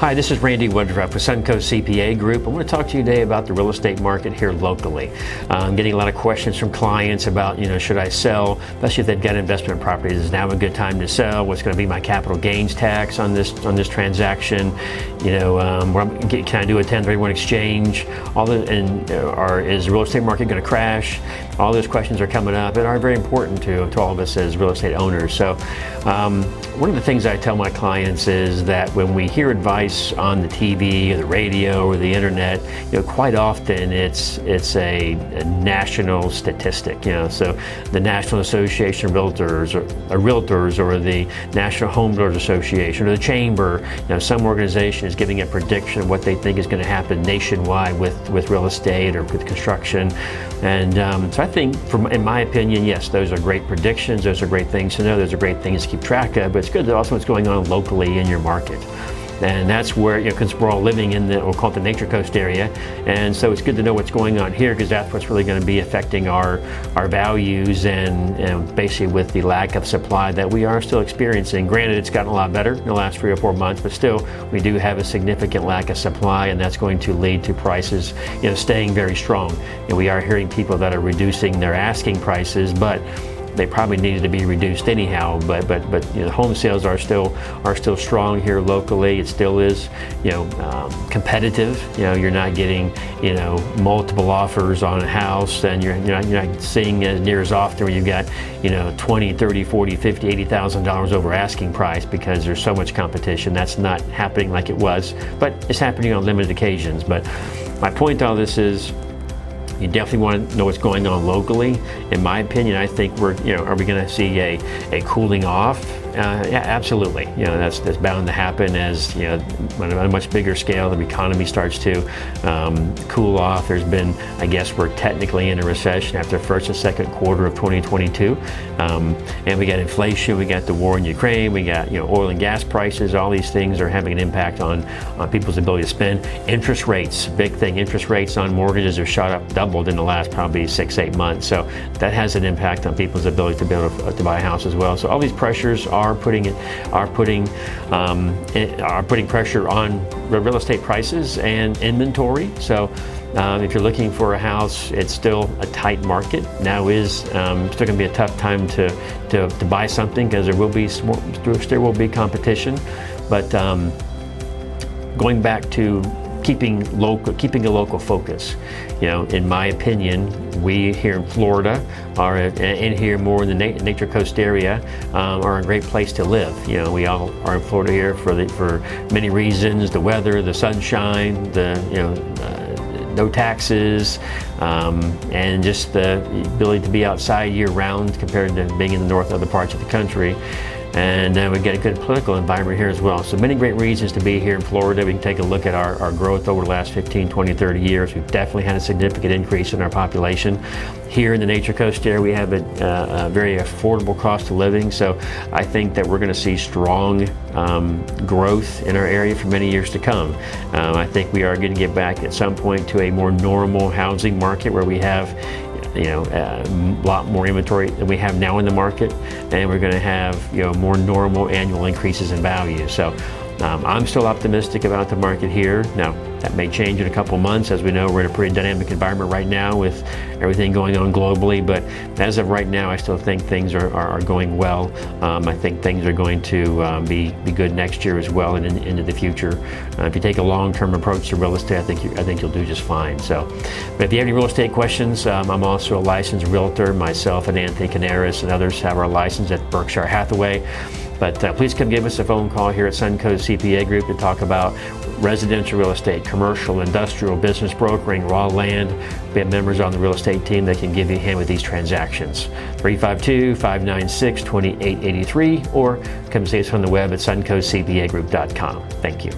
Hi, this is Randy Woodruff with Suncoast CPA Group. I want to talk to you today about the real estate market here locally. I'm getting a lot of questions from clients about, should I sell, especially if they've got investment properties. Is now a good time to sell? What's going to be my capital gains tax on this transaction? Can I do a 1031 exchange? Is the real estate market going to crash? All those questions are coming up and are very important to all of us as real estate owners. So one of the things I tell my clients is that when we hear advice on the TV or the radio or the internet, quite often it's a national statistic. So the National Association of Realtors or the National Home Builders Association or the Chamber, some organization is giving a prediction of what they think is going to happen nationwide with real estate or with construction. And so I think, in my opinion, yes, those are great predictions. Those are great things to know. Those are great things to keep track of. But it's good to also what's going on locally in your market. And that's where, because we're all living in we'll call it the Nature Coast area. And so it's good to know what's going on here, because that's what's really going to be affecting our values and basically with the lack of supply that we are still experiencing. Granted, it's gotten a lot better in the last 3 or 4 months, but still we do have a significant lack of supply, and that's going to lead to prices, staying very strong. And we are hearing people that are reducing their asking prices, but they probably needed to be reduced anyhow, but home sales are still strong here locally. It still is competitive. You're not getting multiple offers on a house, and you're not seeing as near as often where you've got $20, $30, $40, $50, $80,000 over asking price, because there's so much competition. That's not happening like it was, but it's happening on limited occasions. But my point to all this is, you definitely want to know what's going on locally. In my opinion, I think are we going to see a cooling off? Yeah, absolutely. That's bound to happen as on a much bigger scale the economy starts to cool off. There's been, I guess, we're technically in a recession after the first and second quarter of 2022, and we got inflation, we got the war in Ukraine, we got oil and gas prices. All these things are having an impact on people's ability to spend. Interest rates, big thing. Interest rates on mortgages have shot up, doubled in the last probably 6-8 months. So that has an impact on people's ability to be able to buy a house as well. So all these pressures are putting pressure on real estate prices and inventory. So if you're looking for a house, it's still a tight market. Now is still going to be a tough time to buy something, because there will be competition. But going back to keeping a local focus. In my opinion, we here in Florida and here more in the Nature Coast area are a great place to live. We all are in Florida here for many reasons: the weather, the sunshine, no taxes, and just the ability to be outside year round compared to being in the north other parts of the country. And we get a good political environment here as well. So many great reasons to be here in Florida. We can take a look at our growth over the last 15, 20, 30 years. We've definitely had a significant increase in our population. Here in the Nature Coast area, we have a very affordable cost of living. So I think that we're going to see strong growth in our area for many years to come. I think we are going to get back at some point to a more normal housing market where we have a lot more inventory than we have now in the market, and we're going to have more normal annual increases in value. So I'm still optimistic about the market here. Now, that may change in a couple months. As we know, we're in a pretty dynamic environment right now with everything going on globally, but as of right now, I still think things are going well. I think things are going to be good next year as well and into the future. If you take a long-term approach to real estate, I think you'll do just fine. So, but if you have any real estate questions, I'm also a licensed realtor. Myself and Anthony Canaris and others have our license at Berkshire Hathaway. But please come give us a phone call here at Suncoast CPA Group to talk about residential real estate, commercial, industrial, business brokering, raw land. We have members on the real estate team that can give you a hand with these transactions. 352-596-2883, or come see us on the web at suncoastcpagroup.com. Thank you.